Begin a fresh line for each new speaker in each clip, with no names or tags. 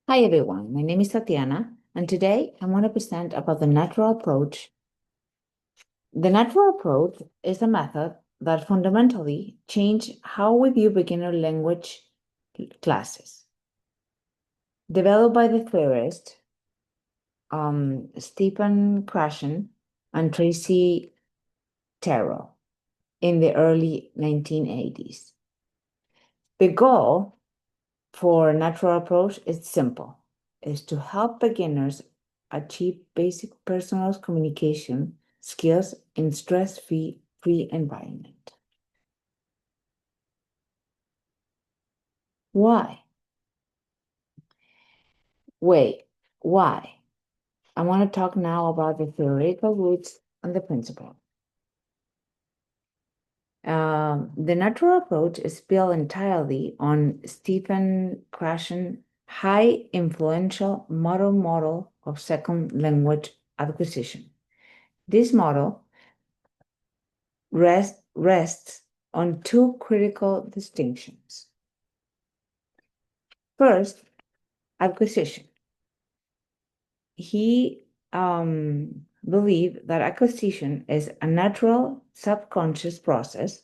Hi everyone, my name is Tatiana, and today I want to present about the natural approach. The natural approach is a method that fundamentally changes how we view beginner language classes. Developed by the theorist Stephen Krashen and Tracy Terrell in the early 1980s. The goal for natural approach is simple, is to help beginners achieve basic personal communication skills in stress-free environment. Why? Wait, why? I want to talk now about the theoretical roots and the principle. The natural approach is built entirely on Stephen Krashen's high influential model of second language acquisition. This model rests on two critical distinctions. First, acquisition. He believed that acquisition is a natural subconscious process,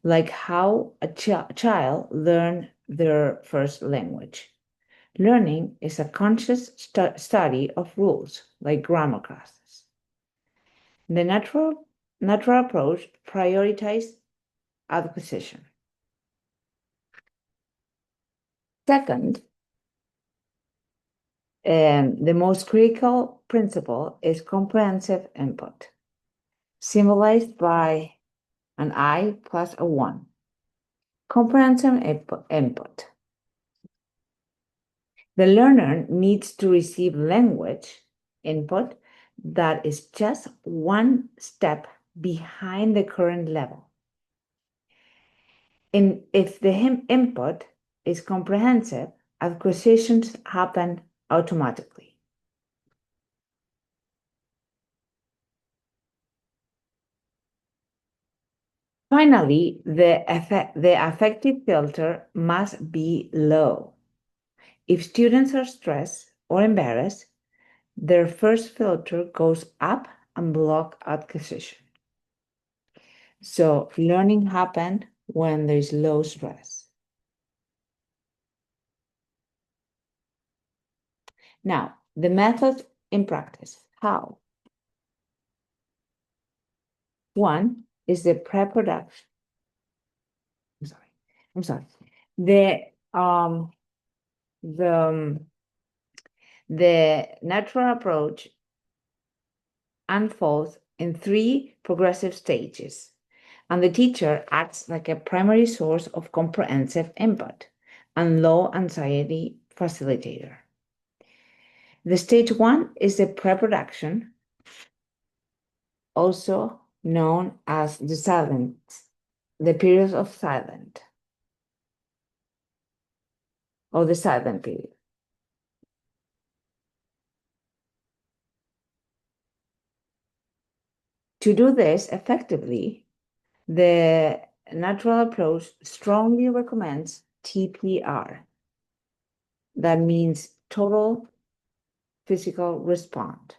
like how a child learns their first language. Learning is a conscious study of rules, like grammar classes. The natural approach prioritizes acquisition. Second, the most critical principle is comprehensive input, symbolized by an I plus a 1. Comprehensive input. The learner needs to receive language input that is just one step behind the current level. If the input is comprehensive, acquisitions happen automatically. Finally, the affective filter must be low. If students are stressed or embarrassed, their first filter goes up and blocks acquisition. So learning happens when there's low stress. Now, the method in practice. How? One is the pre-production. I'm sorry. The natural approach unfolds in 3 progressive stages, and the teacher acts like a primary source of comprehensive input and low anxiety facilitator. The stage 1 is the pre-production, also known as the silence, the period of silence, or the silent period. To do this effectively, the natural approach strongly recommends TPR. That means total physical response.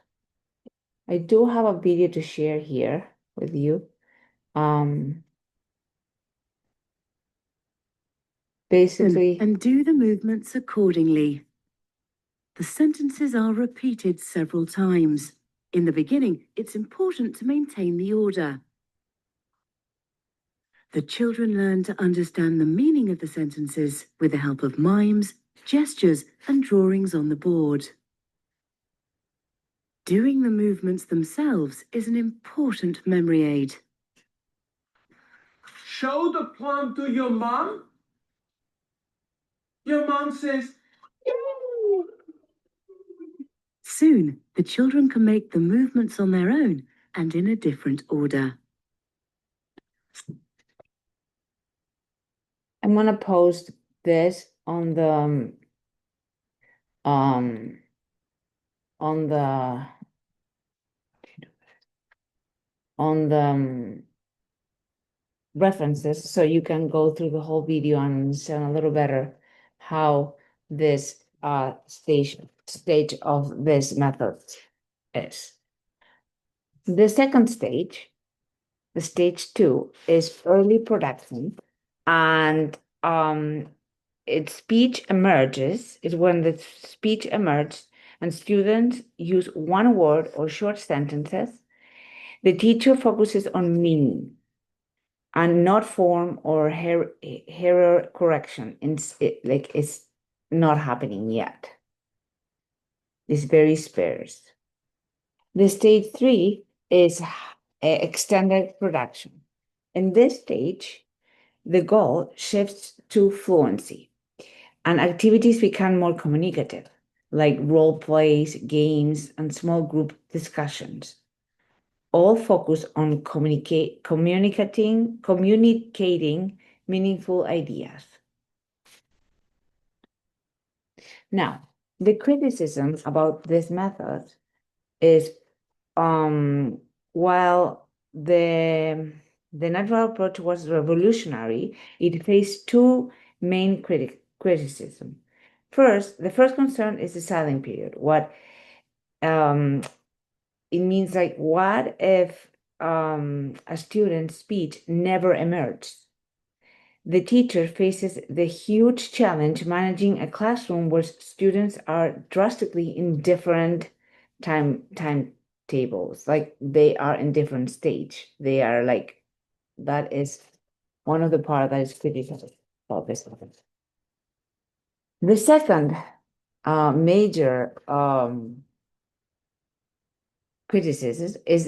I do have a video to share here with you. Basically,
and do the movements accordingly. The sentences are repeated several times. In the beginning, it's important to maintain the order. The children learn to understand the meaning of the sentences with the help of mimes, gestures, and drawings on the board. Doing the movements themselves is an important memory aid.
Show the plan to your mom. Your mom says, "Yay!"
Soon, the children can make the movements on their own and in a different order.
I'm going to post this on the references, so you can go through the whole video and understand a little better how this stage of this method is. The second stage, the stage 2, is early production, and speech emerges, is when the speech emerges and students use one word or short sentences. The teacher focuses on meaning and not form or error correction. It's not happening yet. It's very sparse. The stage 3 is extended production. In this stage, the goal shifts to fluency, and activities become more communicative, like role plays, games, and small group discussions. All focus on communicating meaningful ideas. Now, the criticism about this method is while the natural approach was revolutionary, it faced two main criticism. First, the first concern is the silent period. What it means, like, what if a student's speech never emerges? The teacher faces the huge challenge managing a classroom where students are drastically in different timetables, like they are in different stage. They are like, that is one of the part that is critical about this. The second major criticism is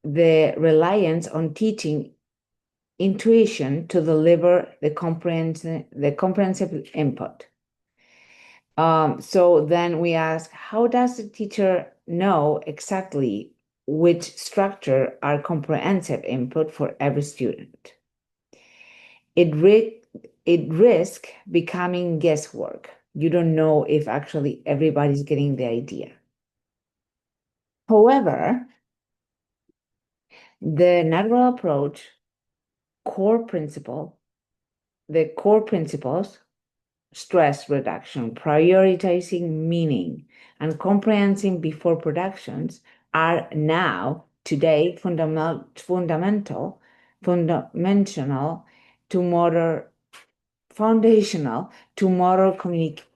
the reliance on teaching intuition to deliver the comprehensive input. So then we ask, how does the teacher know exactly which structure are comprehensive input for every student? It risks becoming guesswork. You don't know if actually everybody's getting the idea. However, the natural approach the core principles, stress reduction, prioritizing meaning, and comprehending before productions are now, today, foundational to modern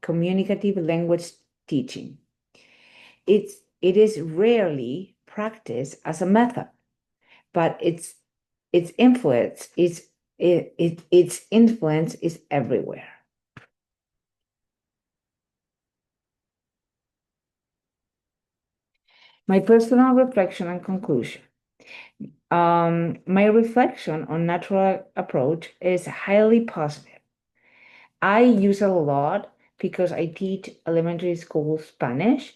communicative language teaching. It is rarely practiced as a method, but its influence is everywhere. My personal reflection and conclusion. My reflection on natural approach is highly positive. I use it a lot because I teach elementary school Spanish,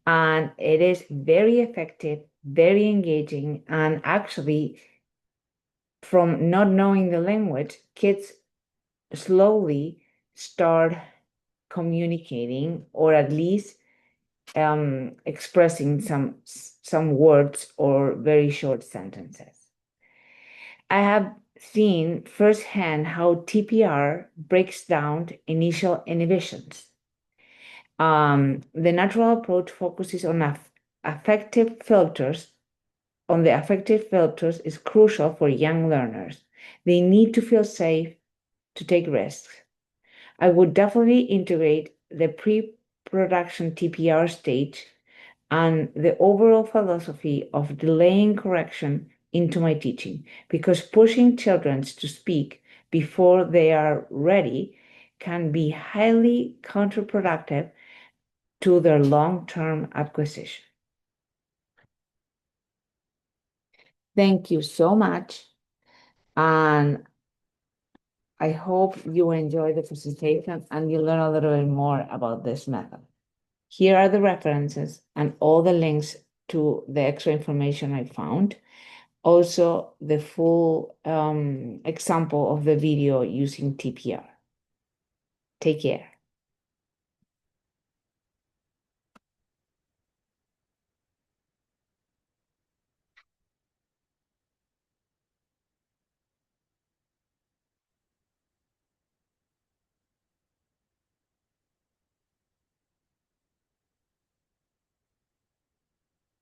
and it is very effective, very engaging, and actually, from not knowing the language, kids slowly start communicating, or at least expressing some words or very short sentences. I have seen firsthand how TPR breaks down initial inhibitions. The natural approach focuses on affective filters. The affective filters is crucial for young learners. They need to feel safe to take risks. I would definitely integrate the pre-production TPR stage and the overall philosophy of delaying correction into my teaching, because pushing children to speak before they are ready can be highly counterproductive to their long-term acquisition. Thank you so much, and I hope you enjoy the presentation and you learn a little bit more about this method. Here are the references and all the links to the extra information I found. Also, the full example of the video using TPR. Take care.